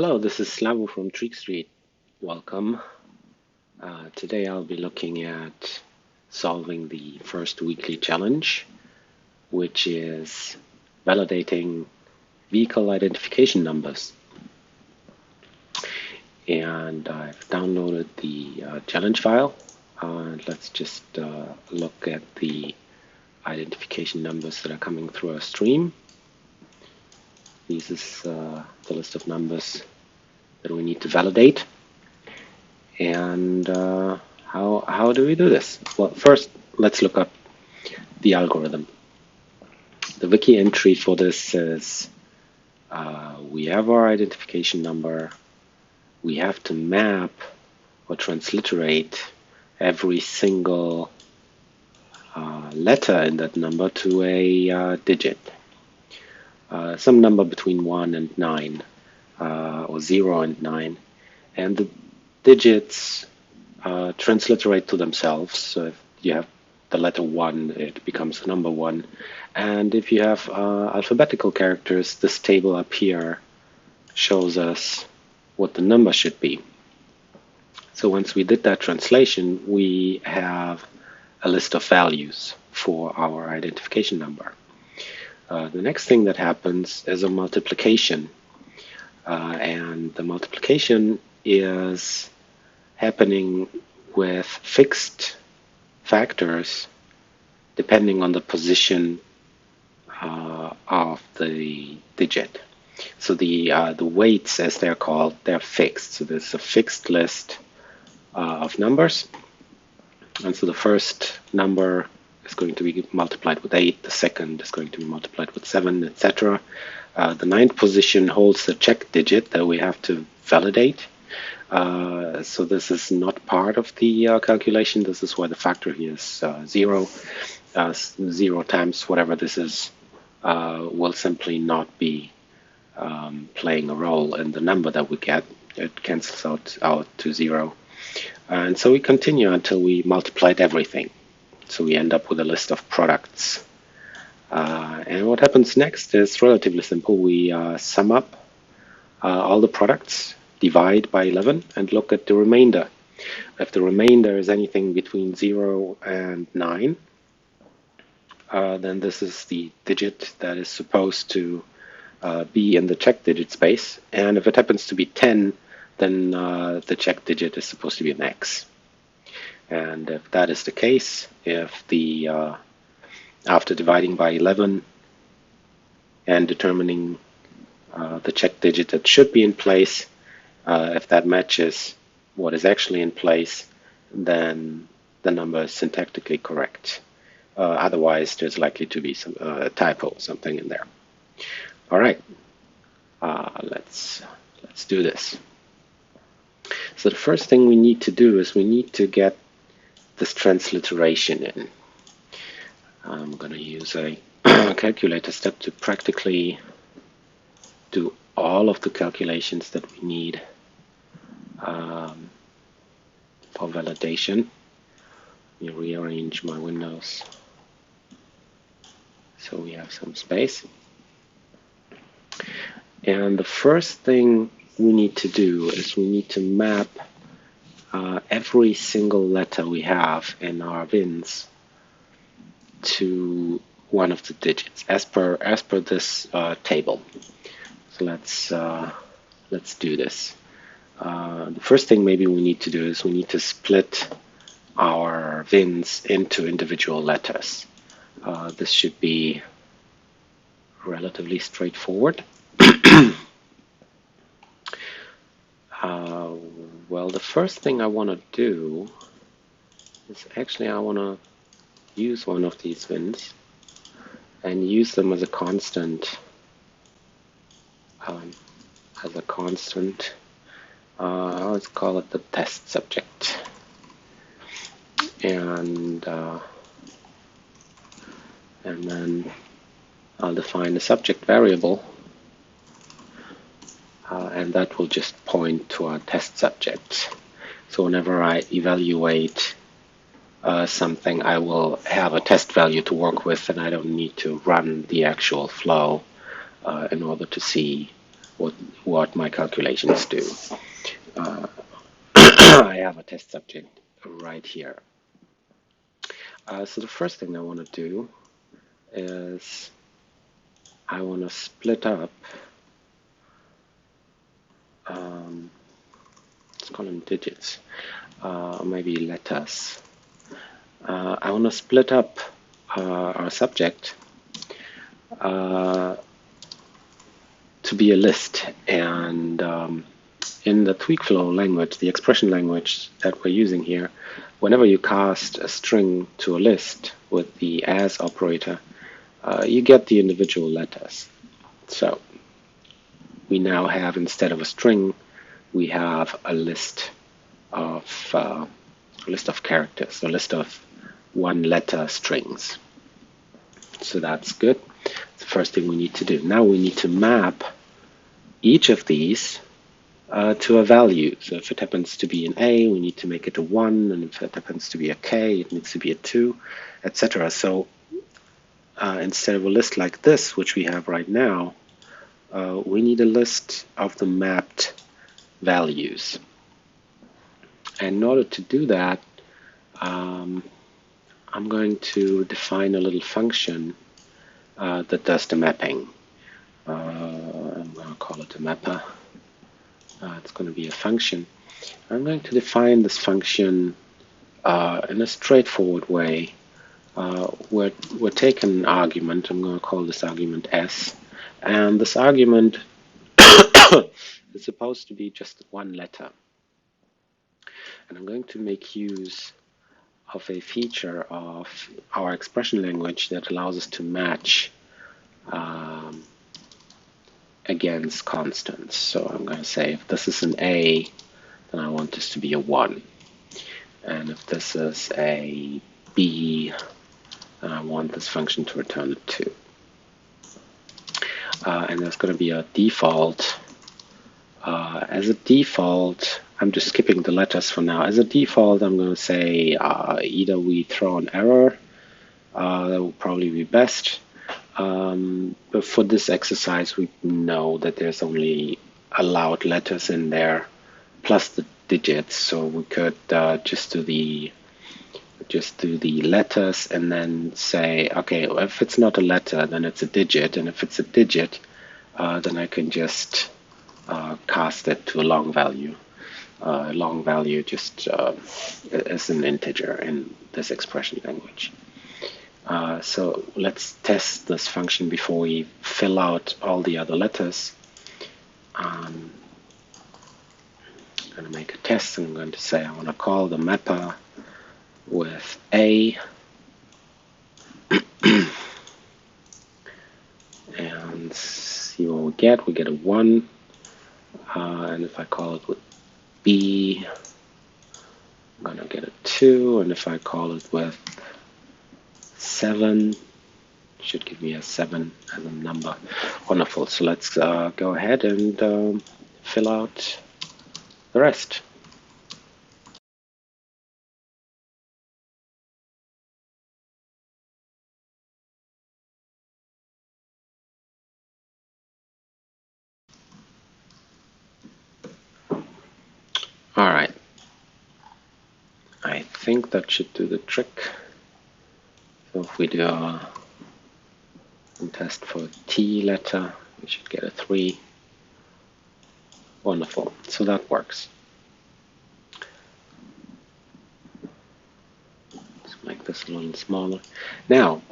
Hello, this is Slavo from Tweakstreet. Welcome. Today I'll be looking at solving the first weekly challenge, which is validating vehicle identification numbers. And I've downloaded the challenge file. Let's just look at the identification numbers that are coming through our stream. This is the list of numbers that we need to validate. And how do we do this? Well, first, let's look up the algorithm. The wiki entry for this is we have our identification number. We have to map or transliterate every single letter in that number to a digit. Some number between 1 and 9, or 0 and 9. And the digits transliterate to themselves. So if you have the letter 1, it becomes the number 1. And if you have alphabetical characters, this table up here shows us what the number should be. So once we did that translation, we have a list of values for our identification number. The next thing that happens is a multiplication. And the multiplication is happening with fixed factors depending on the position of the digit. So the weights, as they're called, they're fixed. So there's a fixed list of numbers. And so the first number is going to be multiplied with 8, the second is going to be multiplied with 7, etc. The ninth position holds the check digit that we have to validate. So this is not part of the calculation. This is why the factor here is 0. 0 times whatever this is will simply not be playing a role in the number that we get. It cancels out to 0. And so we continue until we multiplied everything. So we end up with a list of products. And what happens next is relatively simple. We sum up all the products, divide by 11, and look at the remainder. If the remainder is anything between 0 and 9, then this is the digit that is supposed to be in the check digit space. And if it happens to be 10, then the check digit is supposed to be an X. And if that is the case, if the after dividing by 11 and determining the check digit that should be in place, if that matches what is actually in place, then the number is syntactically correct. Otherwise, there's likely to be some typo, something in there. All right, let's do this. So the first thing we need to do is we need to get this transliteration in. I'm going to use a calculator step to practically do all of the calculations that we need for validation. Let me rearrange my windows so we have some space. And the first thing we need to do is we need to map every single letter we have in our VINs to one of the digits as per this table. So let's do this. The first thing maybe we need to do is we need to split our VINs into individual letters. This should be relatively straightforward. Well, the first thing I want to do is actually I want to use one of these VINs and use them as a constant. Let's call it the test subject, and then I'll define a subject variable. And that will just point to our test subject. So whenever I evaluate something, I will have a test value to work with, and I don't need to run the actual flow in order to see what my calculations do. I have a test subject right here. So the first thing I want to do is I want to split up, let's call them digits, maybe letters. I want to split up our subject to be a list, and in the TweakFlow language, the expression language that we're using here, whenever you cast a string to a list with the as operator, you get the individual letters. So we now have, instead of a string, we have a list of characters, a list of one-letter strings. So that's good. It's the first thing we need to do. Now we need to map each of these to a value. So if it happens to be an A, we need to make it a 1, and if it happens to be a K, it needs to be a 2, etc. So instead of a list like this, which we have right now, we need a list of the mapped values. And in order to do that, I'm going to define a little function that does the mapping. I'm going to call it a mapper. It's going to be a function. I'm going to define this function in a straightforward way. We're taking an argument. I'm going to call this argument S, and this argument is supposed to be just one letter. And I'm going to make use of a feature of our expression language that allows us to match against constants. So I'm going to say, if this is an A, then I want this to be a 1. And if this is a B, then I want this function to return a 2. And there's going to be a default. As a default, I'm just skipping the letters for now. As a default, I'm going to say either we throw an error, that will probably be best. But for this exercise, we know that there's only allowed letters in there, plus the digits. So we could just do the letters and then say, okay, if it's not a letter, then it's a digit, and if it's a digit, then I can just cast it to a long value. Long value just is an integer in this expression language. So let's test this function before we fill out all the other letters. I'm going to make a test, and I'm going to say I want to call the mapper with A, and see what we get. We get a 1, and if I call it with B, I'm going to get a 2, and if I call it with 7, should give me a 7 as a number. Wonderful. So let's go ahead and fill out the rest. All right. I think that should do the trick. So if we do a test for T letter, we should get a 3. Wonderful. So that works. Let's make this a little smaller. Now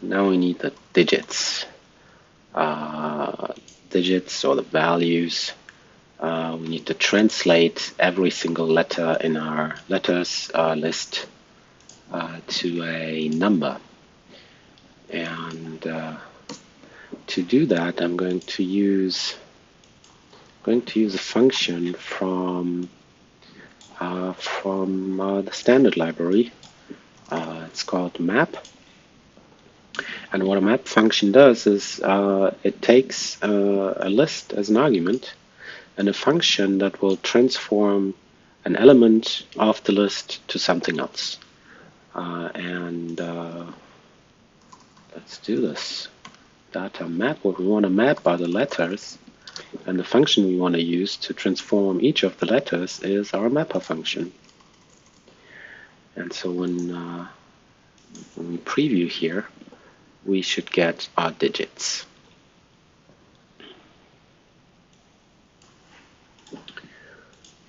we need the digits. Digits, or the values. We need to translate every single letter in our letters list to a number. And to do that, I'm going to use a function from the standard library. It's called map. And what a map function does is it takes a list as an argument, and a function that will transform an element of the list to something else. Let's do this. Data map. What we want to map are the letters. And the function we want to use to transform each of the letters is our mapper function. And so when we preview here, we should get our digits.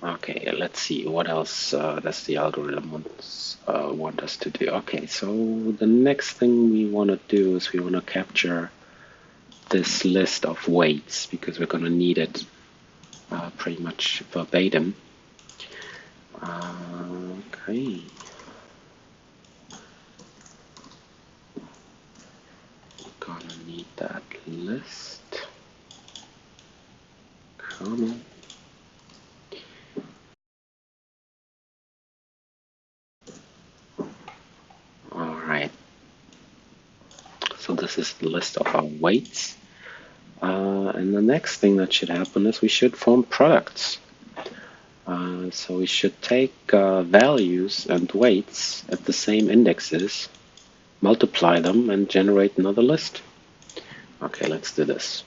Okay, let's see, what else does the algorithm want us to do? Okay, so the next thing we want to do is we want to capture this list of weights, because we're going to need it pretty much verbatim. Okay. Gonna need that list. Come on. Alright, so this is the list of our weights. And the next thing that should happen is we should form products. So we should take values and weights at the same indexes, multiply them, and generate another list. Okay, let's do this.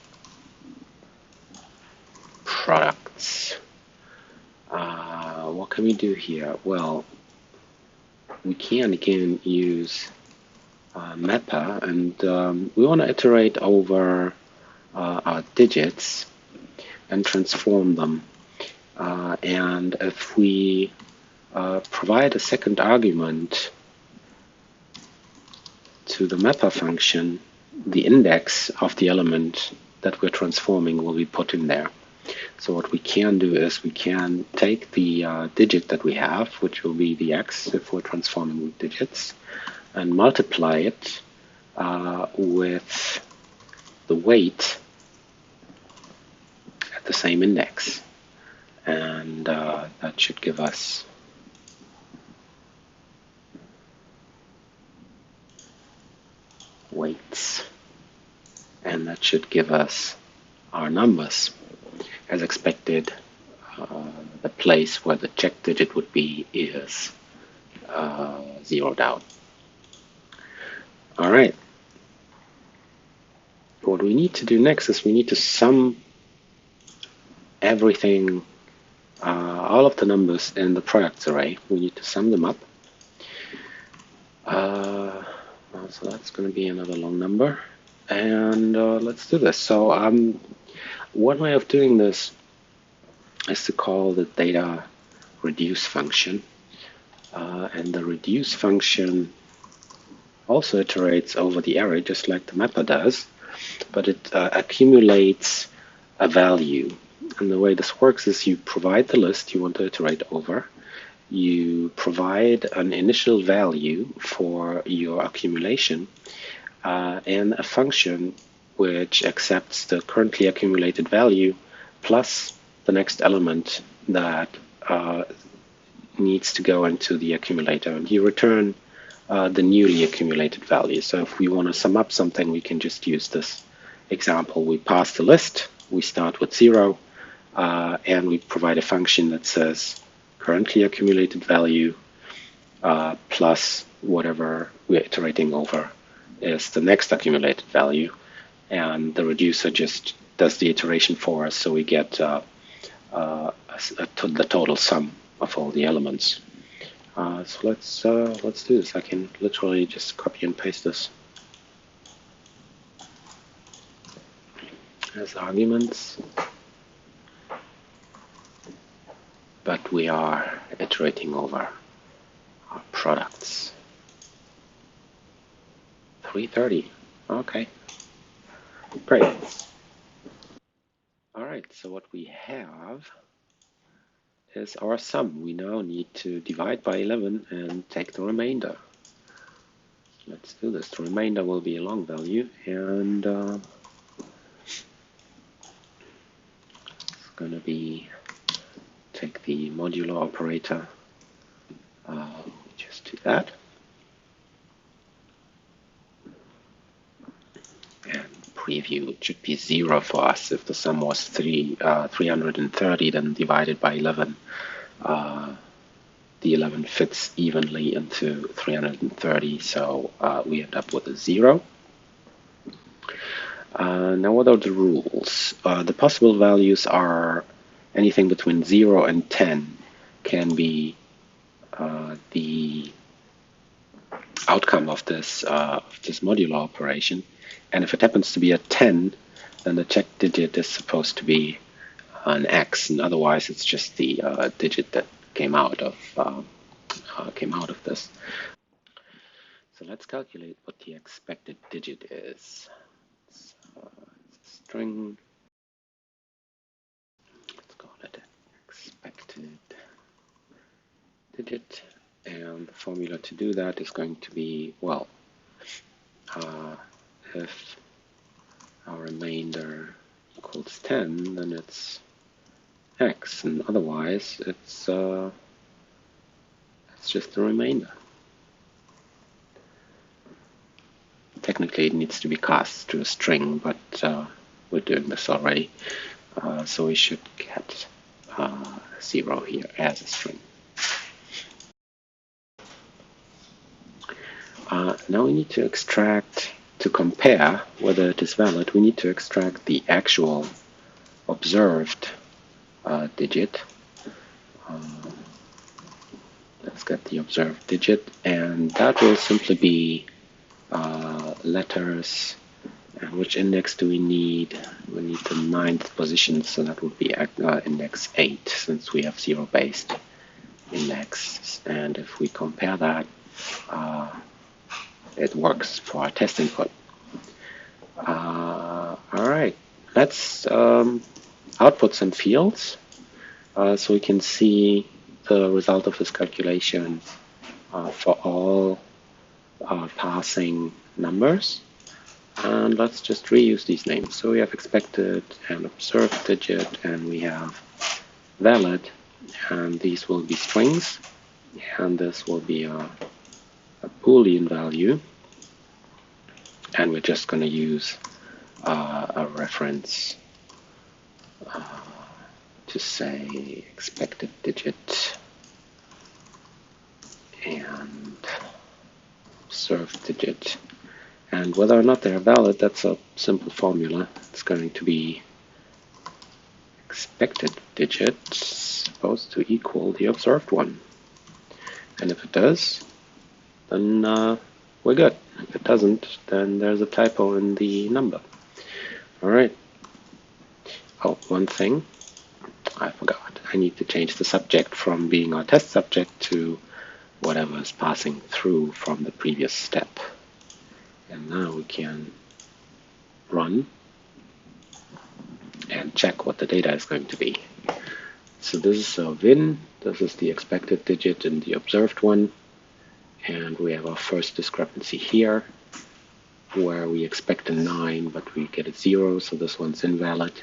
Products. What can we do here? Well, we can again use mapper, and we want to iterate over our digits and transform them. And if we provide a second argument to the mapper function, the index of the element that we're transforming will be put in there. So what we can do is we can take the digit that we have, which will be the x if we're transforming with digits, and multiply it with the weight at the same index. And that should give us weights. And that should give us our numbers. As expected, the place where the check digit would be is zeroed out. All right. What we need to do next is we need to sum everything, all of the numbers in the products array. We need to sum them up. So that's going to be another long number. And let's do this. So one way of doing this is to call the data reduce function. And the reduce function also iterates over the array just like the mapper does, but it accumulates a value. And the way this works is you provide the list you want to iterate over, you provide an initial value for your accumulation, and a function which accepts the currently accumulated value plus the next element that needs to go into the accumulator, and you return the newly accumulated value. So if we want to sum up something, we can just use this example. We pass the list, we start with 0, and we provide a function that says currently accumulated value plus whatever we're iterating over is the next accumulated value, and the reducer just does the iteration for us, so we get the total sum of all the elements. So let's do this. I can literally just copy and paste this as arguments, but we are iterating over our products. 330. Okay, great. All right, so what we have is our sum. We now need to divide by 11 and take the remainder. Let's do this. The remainder will be a long value, and it's going to be, take the modulo operator, just do that. And preview, it should be 0 for us. If the sum was 330, then divided by 11, the 11 fits evenly into 330, so we end up with a 0. Now, what are the rules? The possible values are anything between 0 and 10 can be the outcome of this modular operation. And if it happens to be a 10, then the checked digit is supposed to be an X, and otherwise it's just the digit that came out of this. So let's calculate what the expected digit is. It's a string. Let's call it expected digit, and the formula to do that is going to be, well, if our remainder equals 10, then it's X, and otherwise it's just the remainder. Technically it needs to be cast to a string, but we're doing this already, so we should get 0 here as a string. Now we need to extract, to compare whether it is valid, we need to extract the actual observed digit. Let's get the observed digit, and that will simply be letters. And which index do we need? We need the 9th position, so that would be index 8, since we have 0-based index. And if we compare that, it works for our test input. All right, let's output some fields so we can see the result of this calculation for all passing numbers. And let's just reuse these names. So we have expected and observed digit, and we have valid, and these will be strings, and this will be a Boolean value, and we're just going to use a reference to say expected digit and observed digit. And whether or not they're valid, that's a simple formula. It's going to be expected digit supposed to equal the observed one. And if it does, then we're good. If it doesn't, then there's a typo in the number. All right. Oh, one thing I forgot. I need to change the subject from being our test subject to whatever is passing through from the previous step. And now we can run and check what the data is going to be. So this is a VIN, this is the expected digit and the observed one, and we have our first discrepancy here where we expect a 9 but we get a 0, so this one's invalid.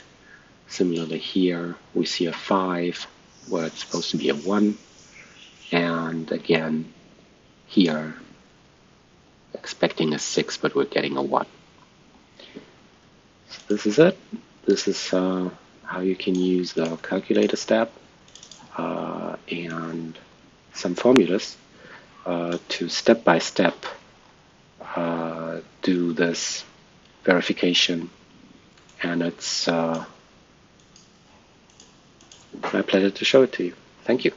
Similarly here we see a 5 where it's supposed to be a 1, and again here expecting a 6 but we're getting a 1. So this is it. This is how you can use the calculator step and some formulas to step-by-step do this verification, and it's my pleasure to show it to you. Thank you.